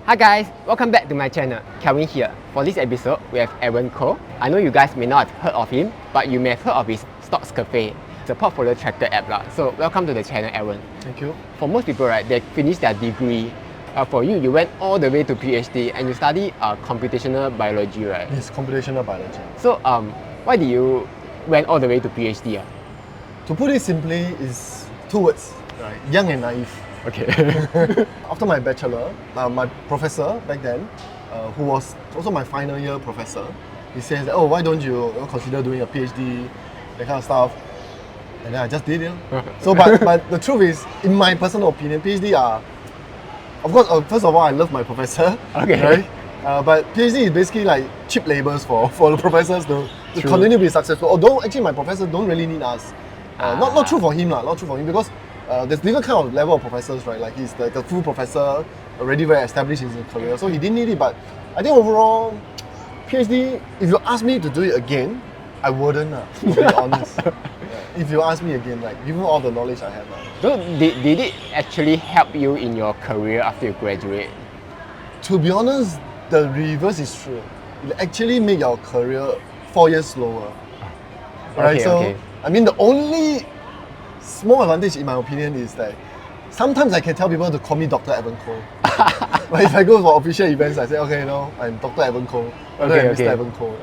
Hi guys, welcome back to my channel. Kelvin here. For this episode, we have Aaron Koh. I know you guys may not have heard of him, but you may have heard of his StocksCafe. It's a portfolio tracker app. So welcome to the channel, Aaron. Thank you. For most people, right, they finish their degree. For you, you went all the way to PhD and you study computational biology, right? Yes, computational biology. So why did you went all the way to PhD? To put it simply, is two words, right? Young and naive. Okay. After my bachelor, my professor back then, who was also my final year professor, he says, "Oh, why don't you consider doing a PhD, that kind of stuff?" And then I just did it. So, but the truth is, in my personal opinion, PhD are, of course, first of all, I love my professor. Okay. Right? But PhD is basically like cheap labors for the professors to continue to be successful. Although actually my professor don't really need us. Not true for him, not true for him, because there's different kind of level of professors, right? Like he's the full professor, already very established in his career, so he didn't need it. But I think overall, PhD, if you ask me to do it again, I wouldn't, to be honest. If you ask me again, like given all the knowledge I have. So did it actually help you in your career after you graduate? To be honest, the reverse is true. It actually made your career 4 years slower. Right? So I mean, the only small advantage, in my opinion, is that sometimes I can tell people to call me Dr. Evan Koh. Like if I go for official events, I say, okay, I'm Dr. Evan Koh, Mr. Evan Koh.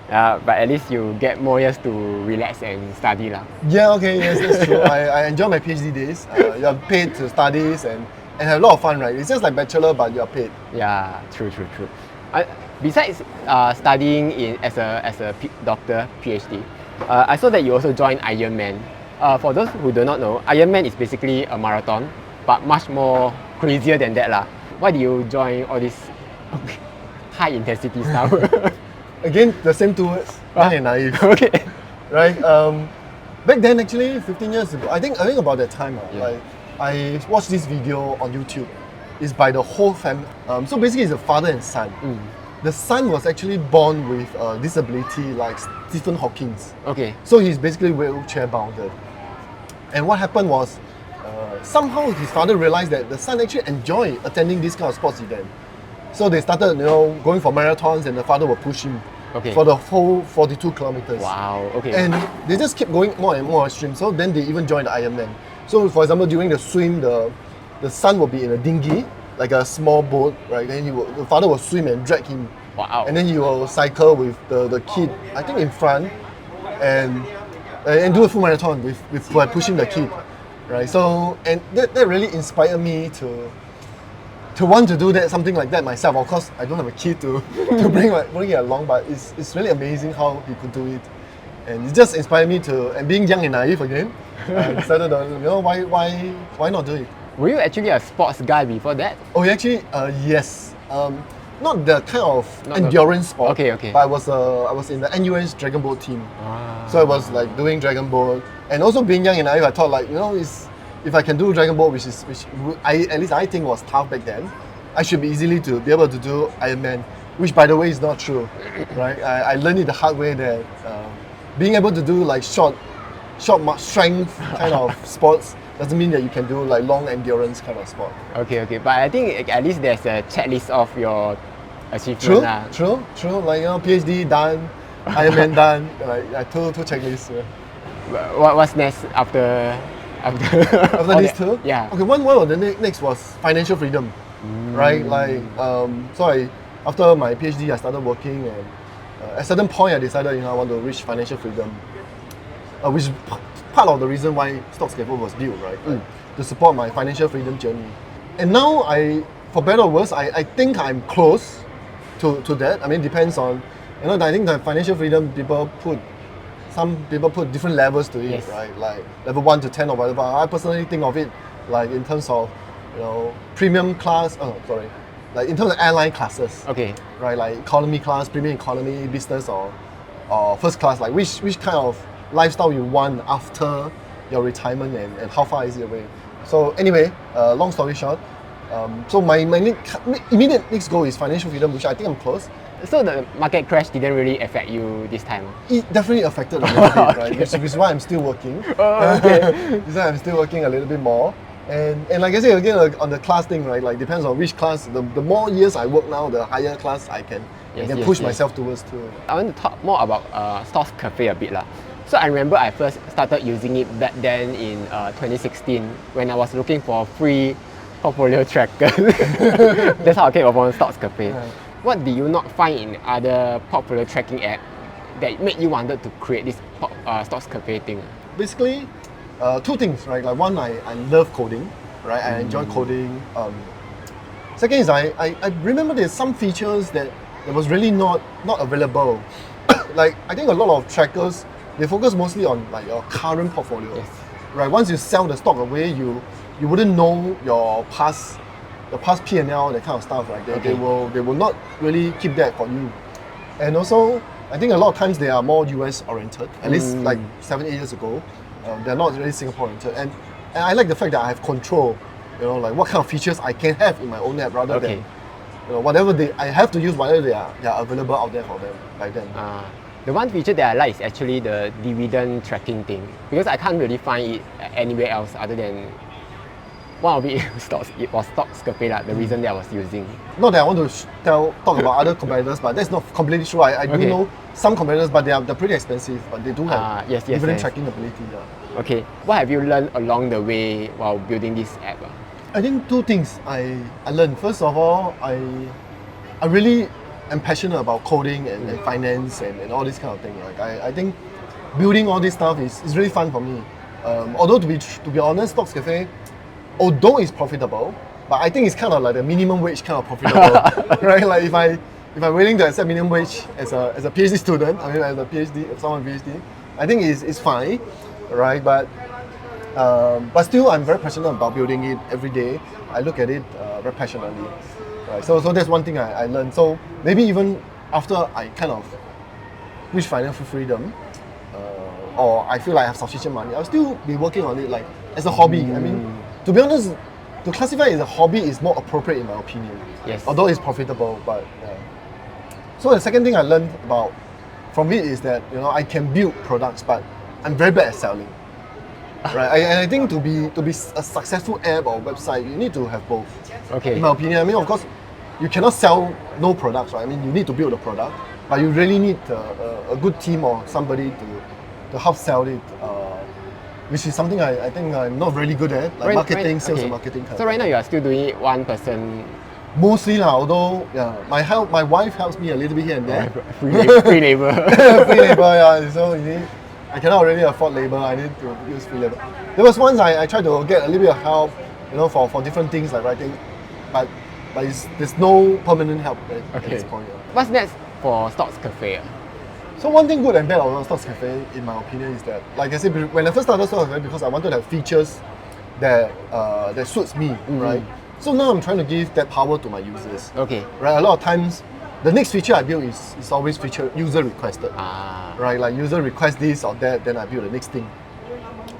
But at least you get more years to relax and study lah. Yeah, okay, yes, that's true. I enjoy my PhD days. You're paid to studies and have a lot of fun, right? It's just like bachelor, but you're paid. Yeah, true. Besides studying as a doctor, PhD, I saw that you also joined Ironman. For those who do not know, Ironman is basically a marathon, but much more crazier than that lah. Why do you join all this high intensity stuff? Again, the same two words, young and naive. Okay. Right? Back then, actually, 15 years ago, I think about that time, like I watched this video on YouTube. It's by the whole family. So basically, it's a father and son. The son was actually born with a disability like Stephen Hawking's. Okay. So he's basically wheelchair bounded. And what happened was, somehow his father realized that the son actually enjoyed attending this kind of sports event. So they started, going for marathons, and the father would push him for the whole 42 kilometers. Wow. Okay. And they just kept going more and more extreme. So then they even joined the Ironman. So for example, during the swim, the son will be in a dinghy, like a small boat, right? Then the father will swim and drag him. Wow. And then he will cycle with the kid, I think in front, and do a full marathon by pushing the kid, right? So, and that really inspired me to want to do something like that myself. Of course, I don't have a kid to bring it along, but it's really amazing how he could do it. And it just inspired me and being young and naive again, I decided, why not do it? Were you actually a sports guy before that? Oh, actually, yes. Not the kind of endurance sport. Okay. But I was in the NUS Dragon Boat team. So I was like doing Dragon Boat, and also being young and naive, I thought like if I can do Dragon Boat, which at least I think was tough back then, I should be easily to be able to do Ironman, which by the way is not true, right? I learned it the hard way that being able to do like short strength kind of sports doesn't mean that you can do like long endurance kind of sport. Okay. But I think at least there's a checklist of your achievements. True. Like PhD done, Ironman done, like two checklists. What's next after these two? Yeah. Okay, one of the next was financial freedom, right? Like so after my PhD I started working, and at a certain point I decided I want to reach financial freedom, which is part of the reason why StocksCafe was built, right? To support my financial freedom journey. And now for better or worse, I think I'm close to that. I mean, depends on, I think the financial freedom some people put different levels to it, right? Like level 1 to 10 or whatever. I personally think of it like in terms of, premium class, like in terms of airline classes. Okay. Right, like economy class, premium economy, business or first class, like which kind of lifestyle you want after your retirement and how far is it away. So anyway, long story short, so my immediate next goal is financial freedom, which I think I'm close. So the market crash didn't really affect you this time? It definitely affected a little bit, right? Which is why I'm still working. Oh, okay. This is why I'm still working a little bit more. And like I say again, on the class thing, right? Like depends on which class. The more years I work now, the higher class I can push myself towards too. I want to talk more about StocksCafe a bit lah. So I remember I first started using it back then in 2016 when I was looking for free portfolio tracker. That's how I came upon StocksCafe. Right. What did you not find in other portfolio tracking app that made you wanted to create this StocksCafe thing? Basically, two things, right? Like one, I love coding, right? I enjoy coding. Second is I remember there's some features that was really not available. Like I think a lot of trackers, they focus mostly on like your current portfolio, Yes. right? Once you sell the stock away, you wouldn't know your past P&L, that kind of stuff, right? They will not really keep that for you. And also, I think a lot of times they are more US oriented, at least like 7-8 years ago. They're not really Singapore oriented. And I like the fact that I have control, like what kind of features I can have in my own app rather than whatever I have to use whatever they are available out there for them by then. The one feature that I like is actually the dividend tracking thing, because I can't really find it anywhere else other than one of it was StocksCafe, like, the reason that I was using. Not that I want to talk about other competitors, but that's not completely true. I do know some competitors, but they're pretty expensive, but they do have dividend tracking ability. Yeah. Okay, what have you learned along the way while building this app? I think two things I learned. First of all, I really am passionate about coding and finance and all this kind of thing. Like I think building all this stuff is really fun for me. Although to be honest, StocksCafe, although it's profitable, but I think it's kind of like the minimum wage kind of profitable, right? Like if I'm willing to accept minimum wage as a PhD student, I mean as a PhD, if someone PhD, I think it's fine, right? But still, I'm very passionate about building it every day. I look at it very passionately, right? So that's one thing I learned. So maybe even after I kind of reach financial freedom, or I feel like I have sufficient money, I'll still be working on it like as a hobby. I mean, to be honest, to classify it as a hobby is more appropriate in my opinion. Yes. Although it's profitable, but so the second thing I learned from it is that I can build products, but I'm very bad at selling. Right, and I think to be a successful app or website, you need to have both. Okay. In my opinion, I mean, of course, you cannot sell no products, right? I mean, you need to build a product, but you really need a good team or somebody to help sell it, which is something I think I'm not really good at, like marketing, sales and marketing. So right now you are still doing it one person. Mostly lah, although my wife helps me a little bit here and there. Free labor. Free labor, yeah. So I cannot really afford labor. I need to use free labor. There was once I tried to get a little bit of help, for different things like writing, but there's no permanent help at this point. Yeah. What's next for StocksCafe? So one thing good and bad about StocksCafe, in my opinion, is that, like I said, when I first started StocksCafe, because I wanted to have features that suits me, right? So now I'm trying to give that power to my users. Okay. Right. A lot of times, the next feature I build is always user requested. Right. Like user request this or that, then I build the next thing.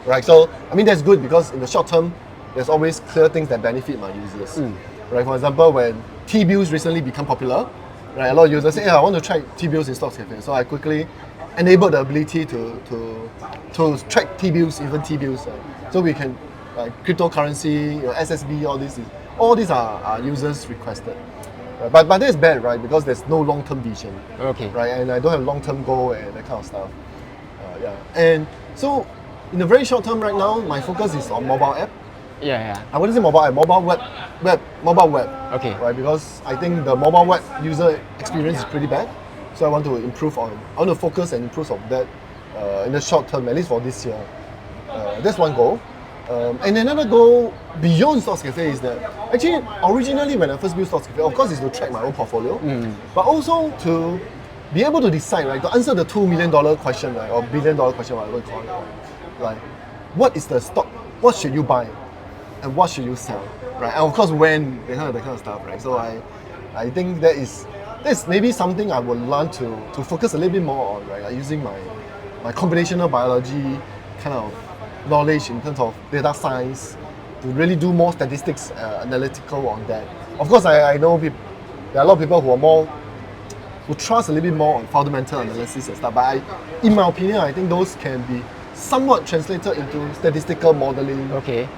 Right. So I mean that's good because in the short term, there's always clear things that benefit my users. Right. For example, when T-bills recently become popular, right, a lot of users say, I want to track T-bills in StocksCafe. So I quickly enabled the ability to track T-bills, even T-bills. So we can cryptocurrency, SSB, all these are users requested. But that's bad, right? Because there's no long-term vision. Okay. Right, and I don't have long-term goal and that kind of stuff. And so in the very short term right now, my focus is on mobile app. Yeah. I wouldn't say mobile app, mobile web. Okay. Right, because I think the mobile web user experience is pretty bad. So I want to focus and improve on that in the short term, at least for this year. That's one goal. And another goal beyond StocksCafe is that actually originally when I first built StocksCafe, of course, is to track my own portfolio, but also to be able to decide, right, to answer the $2 million question, right, or $1 billion question, whatever you call it, right? Like, what is the stock? What should you buy, and what should you sell, right? And of course, when that kind of stuff, right? So I think that's maybe something I would learn to focus a little bit more on, right? Like using my computational biology kind of knowledge in terms of data science to really do more statistics analytical on that. Of course, I know there are a lot of people who trust a little bit more on fundamental analysis and stuff, but in my opinion, I think those can be somewhat translated into statistical modeling. Okay.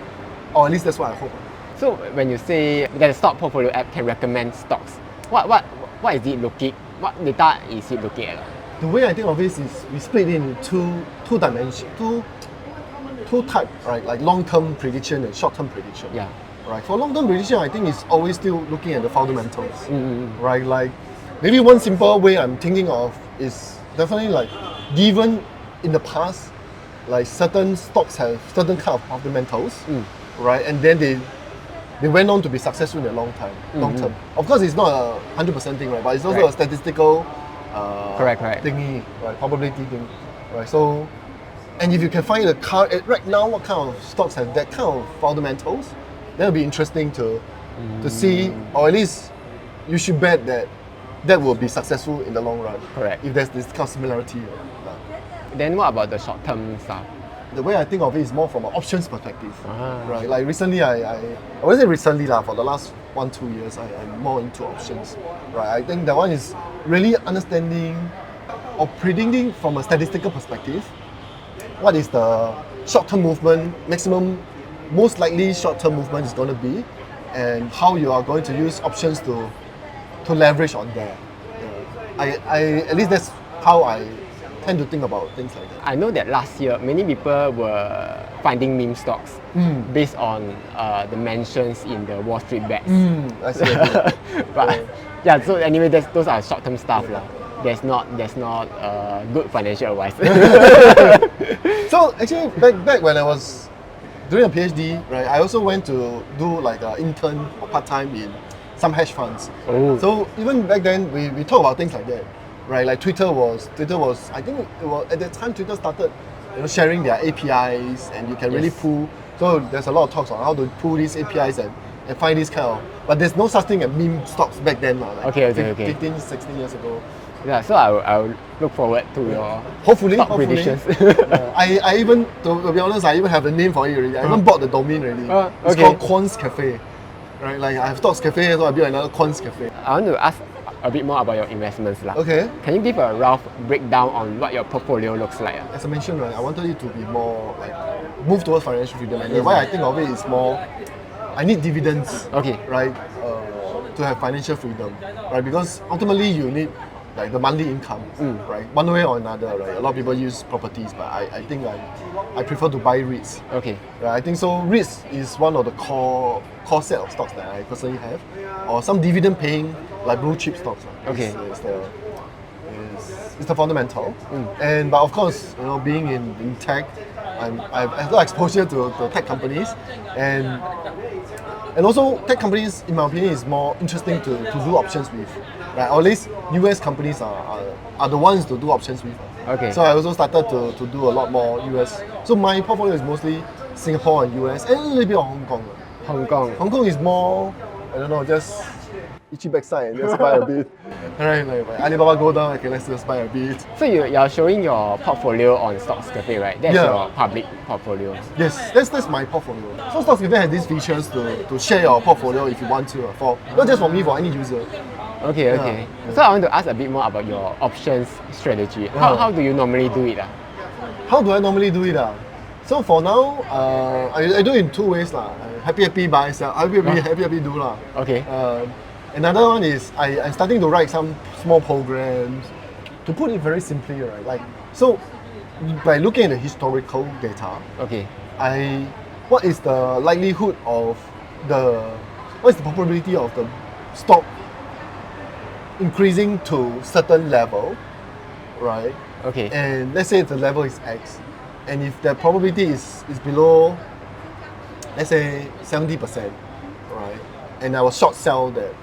or at least that's what I hope. So when you say that the stock portfolio app can recommend stocks, what is it looking? What data is it looking at? The way I think of this is we split it into two dimensions, two type, right? Like long-term prediction and short-term prediction. Yeah. Right. For long-term prediction, I think it's always still looking at the fundamentals. Mm-hmm. Right. Like maybe one simple way I'm thinking of is definitely like given in the past, like certain stocks have certain kind of fundamentals, right? And then they went on to be successful in the long term. Of course, it's not a 100% thing, right? But it's also a statistical correct. thingy, right? Probability thing, right? So, and if you can find right now, what kind of stocks have that kind of fundamentals, that would be interesting to see, or at least you should bet that will be successful in the long run. Correct. If there's this kind of similarity. Then what about the short-term stuff? The way I think of it is more from an options perspective, Ah. right? Like recently, I wouldn't say recently for the last 1-2 years, I'm more into options, right? I think that one is really understanding or predicting from a statistical perspective what is the short-term movement, most likely short-term movement is going to be, and how you are going to use options to leverage on that. I at least that's how I tend to think about things like that. I know that last year many people were finding meme stocks based on the mentions in the Wall Street bets. I see. But yeah, so anyway, those are short-term stuff lah. There's not good financial advice. So actually, back when I was doing a PhD, right, I also went to do like an intern or part-time in some hedge funds. Oh. So even back then, we talk about things like that, right? Like Twitter was I think it was at that time Twitter started, sharing their APIs, and you can really pull. So there's a lot of talks on how to pull these APIs and find this kind of. But there's no such thing as meme stocks back then, like Okay. 15, 16 years ago. Yeah, so I'll look forward to your Hopefully. predictions. I even, to be honest, I even have the name for it already. I even bought the domain already. It's called Quant's Cafe. Right, like I have StocksCafe, so I built another Quant's Cafe. I want to ask a bit more about your investments lah. Okay. Can you give a rough breakdown on what your portfolio looks like? As I mentioned, right, I wanted it to be more like move towards financial freedom. And the way I think of it is more, I need dividends. Okay. Right, to have financial freedom. Right, because ultimately you need like the monthly income, right? One way or another, right? A lot of people use properties, but I think I prefer to buy REITs. Okay. Right, I think so. REITs is one of the core set of stocks that I personally have, or some dividend paying like blue chip stocks. Okay. It's the fundamental, but of course, being in tech, I've had a lot of exposure to tech companies, and also tech companies, in my opinion, is more interesting to do options with. Right, or at least US companies are the ones to do options with. Okay. So I also started to do a lot more US. So my portfolio is mostly Singapore and US, and a little bit of Hong Kong. Hong Kong. Hong Kong is more, I don't know, just itchy backside and just buy a bit. Alright, like Alibaba go down, okay, let's just buy a bit. So you're showing your portfolio on StocksCafe, right? That's your public portfolio. Yes, that's my portfolio. So StocksCafe has these features to share your portfolio if you want to, not just for me, for any user. Okay. Yeah. So I want to ask a bit more about your options strategy. How do you normally do it? How do I normally do it? So for now, I do it in two ways. Happy buy, sell. Happy do. Okay. Another one is I'm starting to write some small programs. To put it very simply, right? Like, so by looking at the historical data, Okay. what is the likelihood of what is the probability of the stock increasing to certain level, right? Okay. And let's say the level is X, and if the probability is below, let's say 70%, right? And I will short sell that,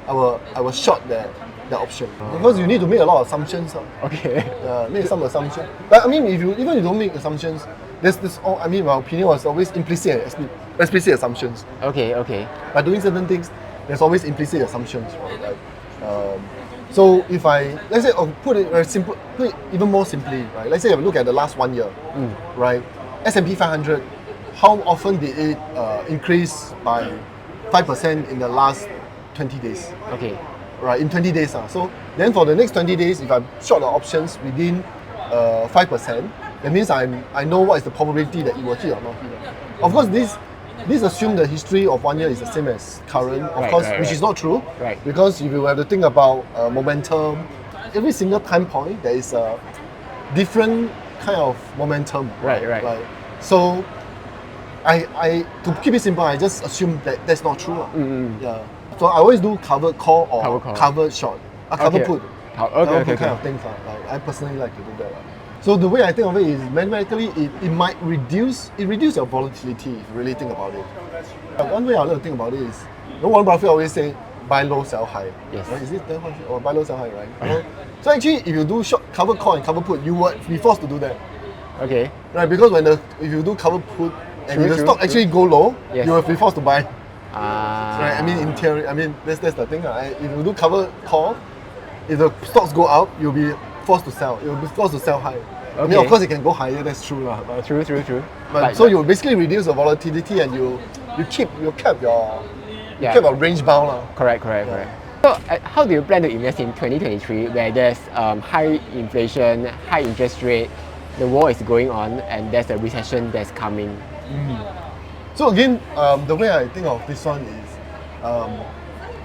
I will short that option because you need to make a lot of assumptions. Okay. Make some assumptions. But I mean, if you don't make assumptions, there's this. I mean, my opinion was always implicit and explicit assumptions. Okay. By doing certain things, there's always implicit assumptions, right? So if let's say, put it even more simply, right? Let's say if you look at the last 1 year, right? S&P 500, how often did it increase by 5% in the last 20 days? Okay. Right, in 20 days. So then for the next 20 days, if I'm short the options within 5%, that means I know what is the probability that it will hit or not hit. Of course, this this assume the history of 1 year is the same as current, of course, which is not true. Right. Because if you have to think about momentum, every single time point there is a different kind of momentum. Right. Like, so I to keep it simple, I just assume that that's not true. Yeah. So I always do covered call or covered short, covered put. Covered kind of things. Like, I personally like to do that. So the way I think of it is mathematically, it might reduce your volatility if you really think about it. One way I like to think about it is, Warren Buffett always say, buy low, sell high. Yes. Right? Is it that one? Or buy low, sell high, right? So actually, if you do short cover call and cover put, you would be forced to do that. Okay. Right, because if you do cover put and if the stock actually go low, you will be forced to buy. Right. I mean, in theory, that's the thing. If you do cover call, if the stocks go up, you'll be forced to sell. You'll be forced to sell high. Okay. I mean, of course, it can go higher. That's true, but True. But so you basically reduce the volatility and you keep your range bound. Correct. So, how do you plan to invest in 2023, where there's high inflation, high interest rate, the war is going on, and there's a recession that's coming? So again, the way I think of this one is,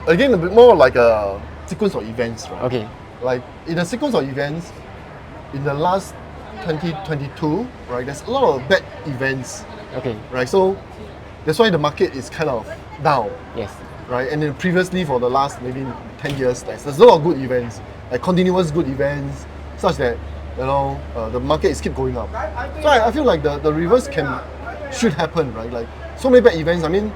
again, a bit more like a sequence of events, right? Okay. Like in a sequence of events, in the last 2022, right, there's a lot of bad events. Okay. Right, so that's why the market is kind of down. Yes. Right, and then previously for the last maybe 10 years, there's a lot of good events, like continuous good events, such that the market is keep going up. So I feel like the reverse should happen, right? Like so many bad events. I mean,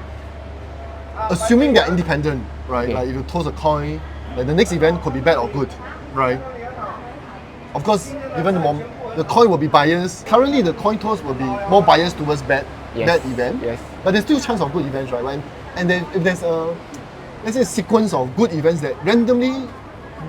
assuming they're independent, right? Okay. Like if you toss a coin, like the next event could be bad or good, right? Of course, given the coin will be biased. Currently, the coin toss will be more biased towards bad event. Yes. But there's still chance of good events, right? And then if there's let's say a sequence of good events that randomly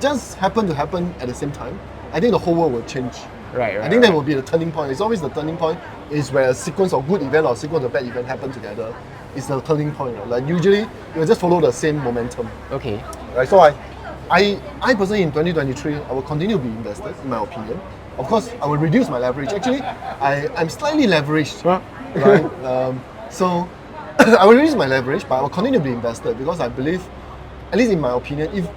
just happen to happen at the same time, I think the whole world will change. Right. I think that will be the turning point. It's always the turning point is where a sequence of good event or a sequence of bad event happen together. It's the turning point. Right? Like usually, you will just follow the same momentum. Okay. Right. So I personally in 2023, I will continue to be invested, in my opinion. Of course, I will reduce my leverage. Actually, I'm slightly leveraged. Right? So I will reduce my leverage, but I will continue to be invested because I believe, at least in my opinion, if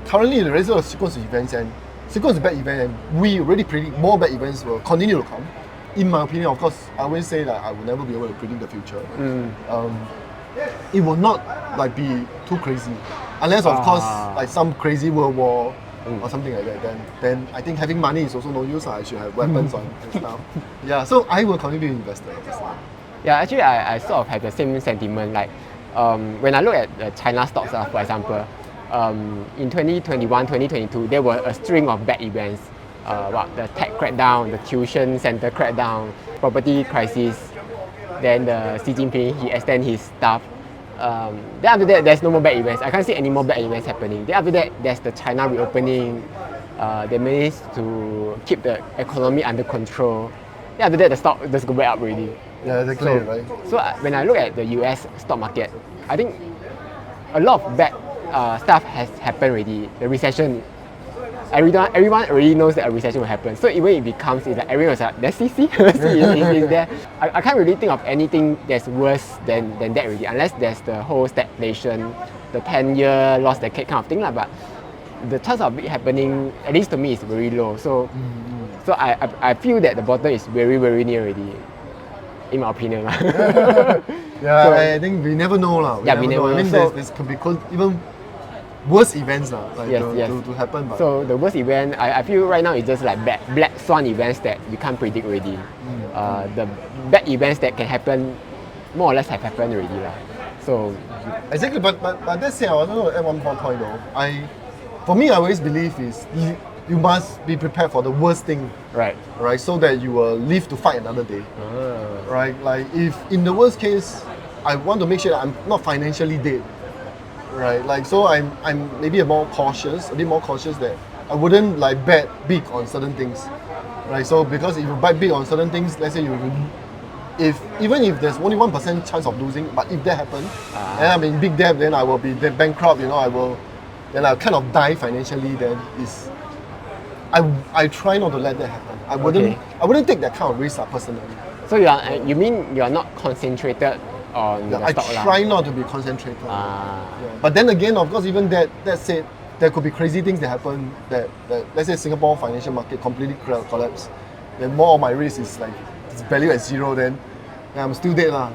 currently there is a sequence of events and sequence of bad events, and we already predict more bad events will continue to come. In my opinion, of course, I always say that I will never be able to predict the future. It will not like be too crazy, unless of course like some crazy world war or something like that. Then I think having money is also no use. I should have weapons and stuff. Yeah, so I will continue to be invested. Yeah, actually, I sort of have the same sentiment. Like when I look at the China stocks, for example, in 2021, 2022, there were a string of bad events. The tech crackdown, the tuition center crackdown, property crisis. Then the Xi Jinping, he extend his stuff. Then after that, there's no more bad events. I can't see any more bad events happening. Then after that, there's the China reopening. They managed to keep the economy under control. Then after that, the stock just go back up already. Yeah, exactly, right. So when I look at the US stock market, I think a lot of bad stuff has happened already. The recession, everyone already knows that a recession will happen. So even if it comes, it's like everyone's like, let's see, is there. I can't really think of anything that's worse than that already, unless there's the whole stagflation, the 10-year lost decade kind of thing. But the chance of it happening, at least to me, is very low. So I feel that the bottom is very, very near already, in my opinion. Yeah, so, I think we never know. We never know. I mean, this could be even worse events to happen. But so the worst event, I feel right now is just like black swan events that we can't predict already. The bad events that can happen, more or less have happened already. So exactly, but that said, I want to add one more point though. For me, I always believe is you must be prepared for the worst thing. Right, so that you will live to fight another day. Right, like if in the worst case, I want to make sure that I'm not financially dead. Right, like so I'm maybe a bit more cautious that I wouldn't like bet big on certain things. Right, so because if you bet big on certain things, let's say even if there's only 1% chance of losing, but if that happens, and I'm in big debt, then I will be bankrupt. Then I'll kind of die financially. Then I try not to let that happen. I wouldn't take that kind of risk personally. So you mean you are not concentrated on the I stock try not to be concentrated. Ah. Yeah. But then again, of course, even that said, there could be crazy things that happen that let's say Singapore financial market completely collapse. Then more of my risk is like it's value at zero, then I'm still dead lah.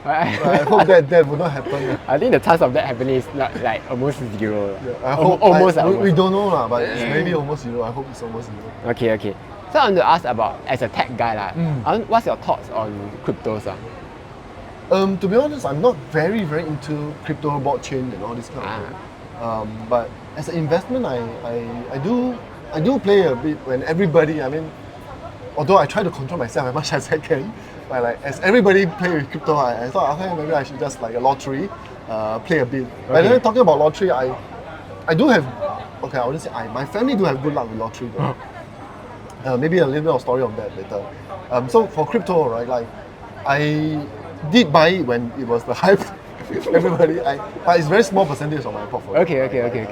I hope that would not happen. I think the chance of that happening is not like almost zero. Yeah, I hope almost. We don't know lah, but it's maybe almost zero. I hope it's almost zero. Okay. So I want to ask about, as a tech guy what's your thoughts on cryptos? To be honest, I'm not very into crypto, blockchain, and all this kind of thing. But as an investment, I do play a bit when everybody. I mean, although I try to control myself as much as I can, but like as everybody play with crypto, I thought okay, maybe I should just like a lottery, play a bit. Okay. But then talking about lottery, I do have. Okay, I wouldn't say my family do have good luck with lottery though. Maybe a little bit of story on that later. So for crypto, right, like I did buy it when it was the hype. Everybody, but it's very small percentage of my portfolio. Okay.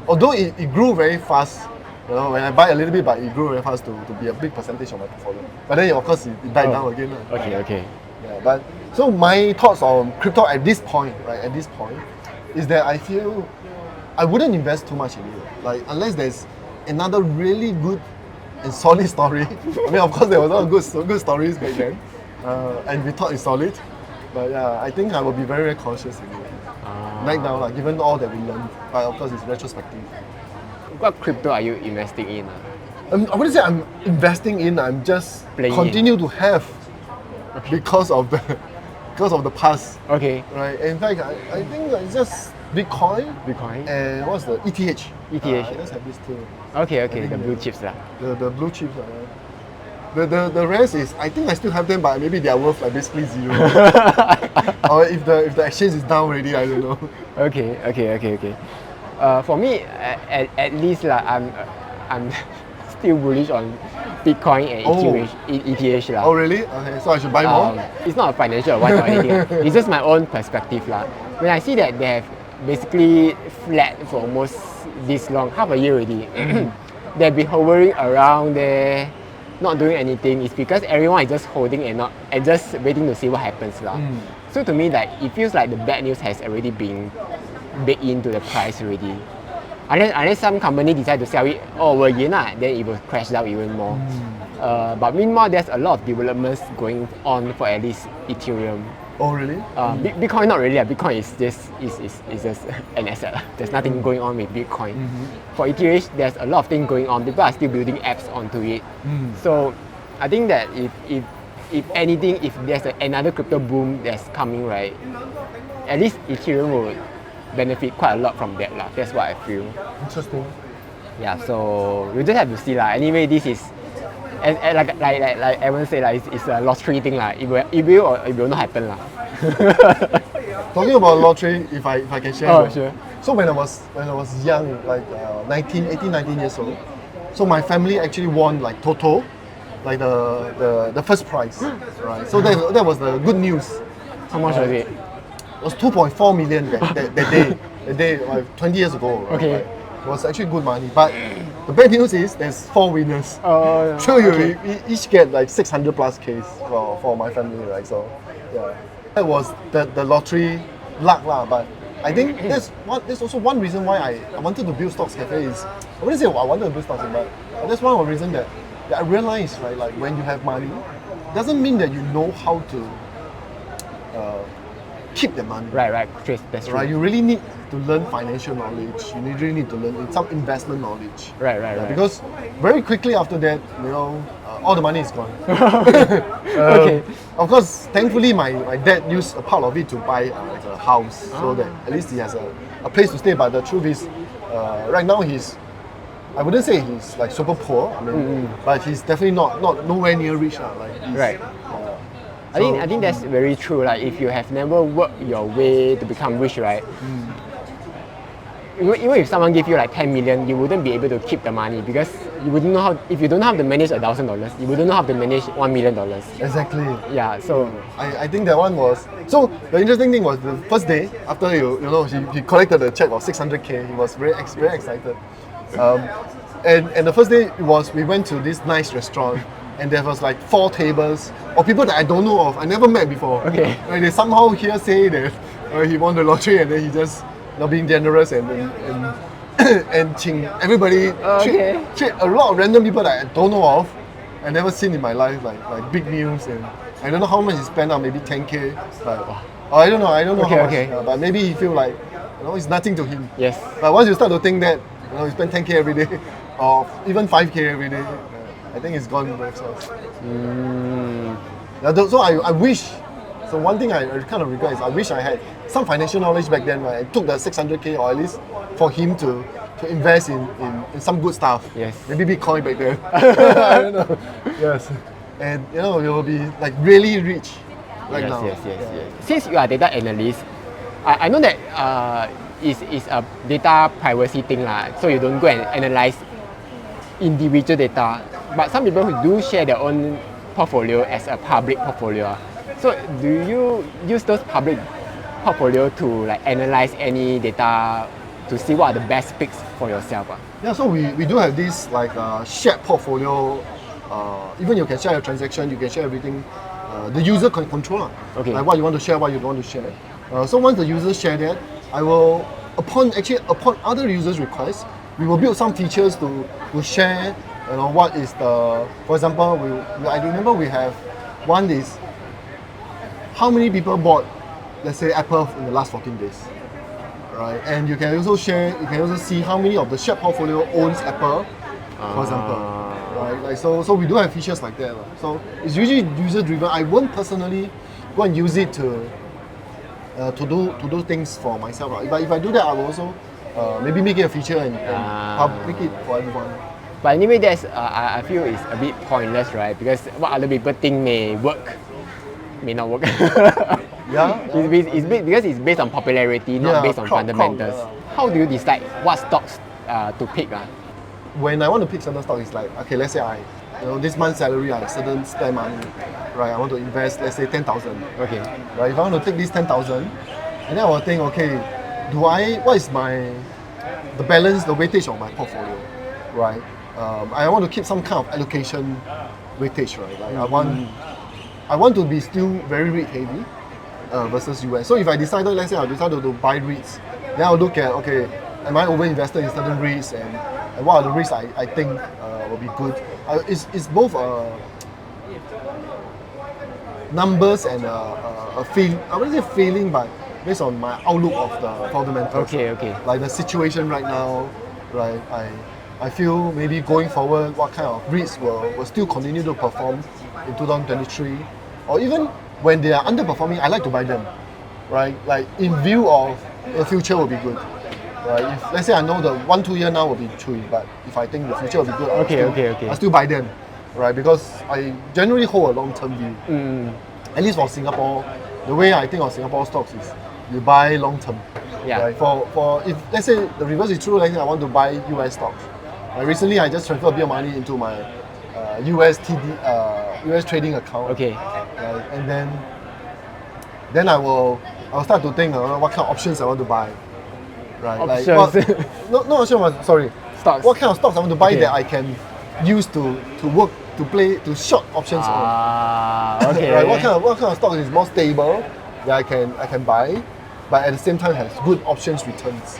Although it grew very fast, you know, when I buy a little bit, but it grew very fast to be a big percentage of my portfolio. But then of course it died down again. Okay. Yeah, but so my thoughts on crypto at this point, is that I feel I wouldn't invest too much in it. Like unless there's another really good and solid story. I mean, of course, there was a lot of good stories back then, and we thought it's solid. But yeah, I think I will be very cautious in it. Right now, given all that we learned, but of course, it's retrospective. What crypto are you investing in? I wouldn't say I'm investing in. I'm just continue to have because of the past. Okay. Right. In fact, I think it's just Bitcoin. And what's the ETH? ETH. I just have these two. Okay. The blue chips lah. The blue chips. The rest is, I think I still have them, but maybe they are worth like basically zero. Or if the exchange is down already, I don't know. Okay. For me, at least I'm still bullish on Bitcoin and ETH lah. Oh really? Okay, so I should buy more. It's not a financial advice or anything. It's just my own perspective lah. When I see that they have basically flat for almost this long, half a year already. They've been hovering around there, not doing anything. It's because everyone is just holding and just waiting to see what happens lah. So to me, like it feels like the bad news has already been baked into the price already. Unless some company decide to sell it over again, then it will crash down even more. But meanwhile, there's a lot of developments going on for at least Ethereum. Oh really? Bitcoin not really. Bitcoin is just an asset. There's nothing going on with Bitcoin. For ETH, there's a lot of things going on. People are still building apps onto it. So I think that if anything, if there's another crypto boom that's coming, right, at least Ethereum will benefit quite a lot from that lah. That's what I feel. Interesting. Yeah. So we just have to see lah. Anyway, this is. And like everyone say, it's a lottery thing lah. It will or it will not happen lah. Talking about lottery, if I can share. Oh sure. So when I was young, like 18, 19 years old, so my family actually won like Toto, like the first prize, right? So that was the good news. How much was it? It was 2.4 million that day. That day, like 20 years ago. Right? Okay. Like, it was actually good money, but the bad news is there's 4 winners. Oh, yeah. So you each get like 600 plus Ks for my family, right? So yeah, that was the lottery luck lah. But I think there's also one reason why I wanted to build StocksCafe is, I wouldn't say I wanted to build Stocks, but that's one of the reasons that I realized, right, like when you have money, doesn't mean that you know how to keep the money. Right, that's true. Right, you really need to learn financial knowledge. You really need to learn some investment knowledge. Right. Because very quickly after that, you know, all the money is gone. Okay. Of course, thankfully, my dad used a part of it to buy like a house, so that at least he has a place to stay. But the truth is, right now I wouldn't say he's like super poor. I mean, but he's definitely not nowhere near rich. Right. I think that's very true. Like if you have never worked your way to become rich, right? Even if someone gave you like 10 million, you wouldn't be able to keep the money because you wouldn't know how. If you don't know how to manage $1,000, you wouldn't know how to manage $1 million. Exactly. Yeah. So I think that one was. So the interesting thing was the first day after he collected the check of 600K. He was very excited. And the first day was we went to this nice restaurant. and there was like 4 tables of people that I don't know of, I never met before. Okay. Like they somehow here say that he won the lottery and then he just being generous and everybody treat a lot of random people that I don't know of, I never seen in my life, like big meals, and I don't know how much he spent on, maybe 10K, but I don't know how much, but maybe he feel like it's nothing to him. Yes. But once you start to think that you spend 10K every day or even 5K every day, I think it's gone both sides. So I wish. So one thing I kind of regret is I wish I had some financial knowledge back then. Right? I took the 600K or at least for him to invest in some good stuff. Yes. Maybe Bitcoin back then. I don't know. Yes. And you will be like really rich right now. Yes. Since you are data analyst, I know that it's a data privacy thing lah. So you don't go and analyze individual data. But some people who do share their own portfolio as a public portfolio. So do you use those public portfolio to like analyze any data to see what are the best picks for yourself? Yeah, so we do have this like shared portfolio. Even you can share your transaction, you can share everything. The user can control like what you want to share, what you don't want to share. So once the users share that, I will upon other users' requests, we will build some features to share. What is the, for example, I remember we have one is how many people bought, let's say, Apple in the last 14 days, right? And you can also see how many of the shared portfolio owns Apple, for example, right? Like so we do have features like that. So it's usually user driven. I won't personally go and use it to do things for myself. Right? But if I do that, I will also maybe make it a feature and make it for everyone. But anyway, that's I feel it's a bit pointless, right? Because what other people think may work, may not work. It's because it's based on popularity, not based on fundamentals. How do you decide what stocks to pick? When I want to pick certain stocks, it's like, okay, let's say this month's salary, I have certain spare money, right? I want to invest, let's say 10,000. Okay. Right. If I want to take this 10,000, and then I will think, okay, what is the balance, the weightage of my portfolio, right? I want to keep some kind of allocation weightage, right? Like I want to be still very REIT heavy versus US. So if I decided, let's say I decided to buy REITs, then I'll look at, okay, am I over invested in certain REITs and what are the REITs I think will be good. It's both numbers and a feel. I wouldn't say feeling, but based on my outlook of the fundamentals. Okay. Like the situation right now, right? I feel maybe going forward, what kind of REITs will still continue to perform in 2023, or even when they are underperforming, I like to buy them, right? Like in view of the future will be good, right? If let's say I know the 1-2 year now will be true, but if I think the future will be good, I'll still buy them, right? Because I generally hold a long-term view. At least for Singapore, the way I think of Singapore stocks is you buy long-term. Yeah. Right? For if let's say the reverse is true, let's say I want to buy US stocks. Recently, I just transferred a bit of money into my US trading account. Okay. And then I will start to think what kind of options I want to buy. Right. Options. Like, not options. Sorry. Stocks. What kind of stocks I want to buy that I can use to work to short options on. Okay. Right. What kind of stock is more stable that I can buy, but at the same time has good options returns.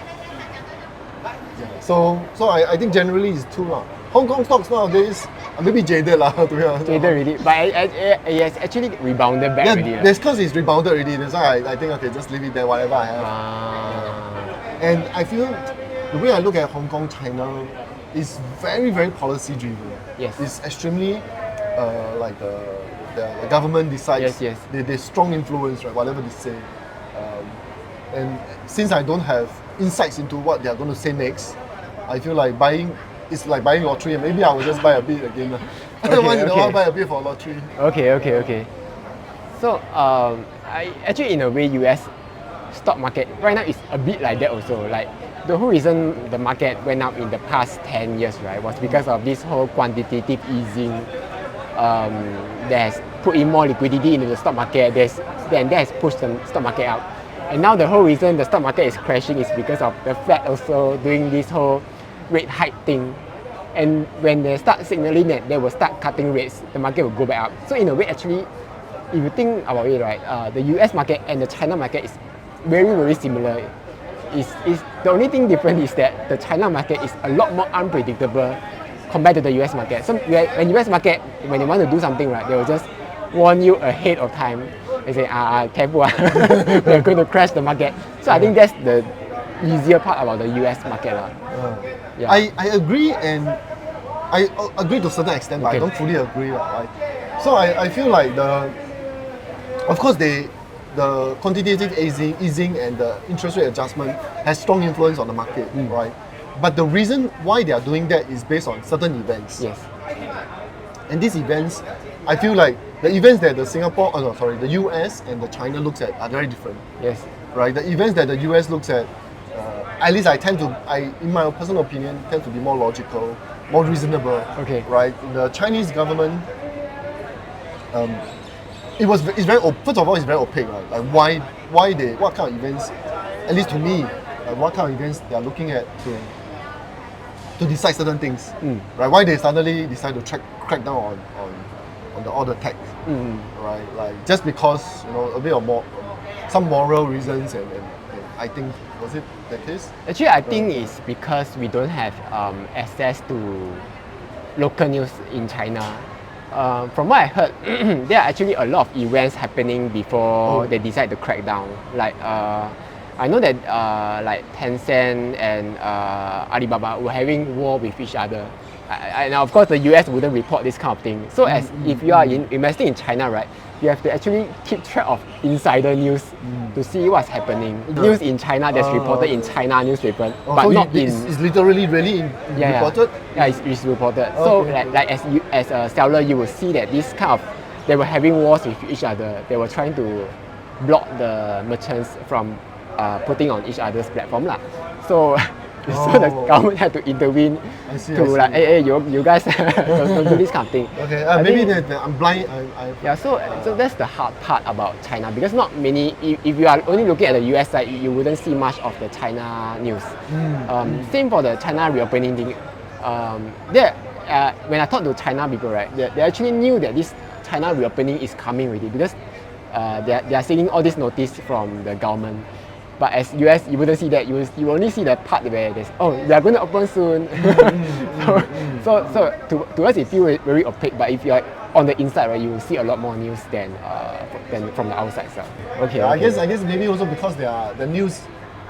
So I think generally it's two lah. Hong Kong stocks nowadays are maybe jaded lah, to be honest. Jaded already, but it has actually rebounded back already. That's because it's rebounded already. That's why I think okay, just leave it there, whatever I have. And I feel the way I look at Hong Kong, China, is very, very policy driven. Yes. It's extremely like the government decides. Yes. They strong influence, right? Whatever they say. And since I don't have insights into what they are going to say next, I feel like it's like buying lottery, and maybe I will just buy a bit again. Once in a while, buy a bit for lottery. Okay. So I actually in a way US stock market right now is a bit like that also. Like the whole reason the market went up in the past 10 years, right, was because of this whole quantitative easing that has put in more liquidity into the stock market. That has pushed the stock market up. And now the whole reason the stock market is crashing is because of the Fed also doing this whole rate hike thing. And when they start signaling that they will start cutting rates, the market will go back up. So in a way, actually, if you think about it, right, the US market and the China market is very, very similar. Is the only thing different is that the China market is a lot more unpredictable compared to the US market. So when US market, when they want to do something, right, they will just warn you ahead of time. They say, careful, they're going to crash the market. So I think that's the easier part about the US market. Yeah. I agree, and I agree to a certain extent, but I don't fully agree. Right? So I feel like of course the quantitative easing and the interest rate adjustment has strong influence on the market, right? But the reason why they are doing that is based on certain events. Yes. And these events, I feel like the events that the US and the China looks at are very different. Yes. Right? The events that the US looks at least in my personal opinion, tend to be more logical, more reasonable. Okay. Right? The Chinese government, it's very first of all, it's very opaque. Right? Like what kind of events, at least to me, what kind of events they are looking at to decide certain things. Right? Why they suddenly decide to crack down on all the tech. Right? Like just because a bit of some moral reasons and I think, was it the case? Actually, I think it's because we don't have access to local news in China. From what I heard, there are actually a lot of events happening before they decide to crack down. Like I know that like Tencent and Alibaba were having war with each other. And of course, the US wouldn't report this kind of thing. So if you are investing in China, right, you have to actually keep track of insider news to see what's happening. News in China that's reported in China newspaper, but so not in. It's literally really reported. Yeah, it's reported. So like as a seller, you will see that this kind of they were having wars with each other. They were trying to block the merchants from putting on each other's platform lah. So the government had to intervene like, hey, you guys don't do this kind of thing. Okay, maybe I'm blind. Yeah, so that's the hard part about China, because not many. If you are only looking at the US side, you wouldn't see much of the China news. Same for the China reopening thing. When I talk to China people, right, they actually knew that this China reopening is coming already, because they are seeing all this notice from the government. But as US, you wouldn't see that. You only see the part where there's, they are going to open soon. So to us, it feels very opaque. But if you are on the inside, right, you will see a lot more news than from the outside side. Okay. I guess maybe also because the news,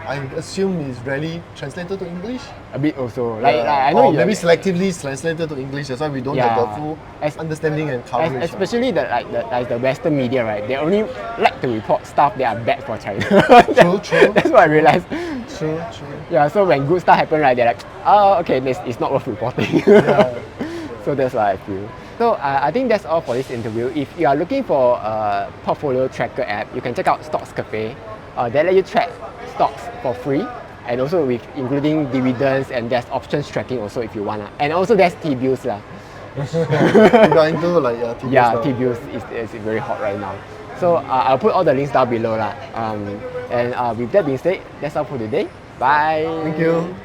I assume, is rarely translated to English. A bit also. Like I know maybe selectively translated to English. That's why we don't have the full understanding and coverage. Especially the Western media, right? They only like to report stuff that are bad for China. True. That's what I realized. True. Yeah. So when good stuff happen, right, they're like, okay, it's not worth reporting. So that's what I feel. So I think that's all for this interview. If you are looking for a portfolio tracker app, you can check out StocksCafe. They let you track stocks for free, and also with including dividends, and there's options tracking also if you want. And also there's T-bills lah. You are into like T-bills? Yeah, T-bills is very hot right now. So I'll put all the links down below lah. And with that being said, that's all for today. Bye. Thank you.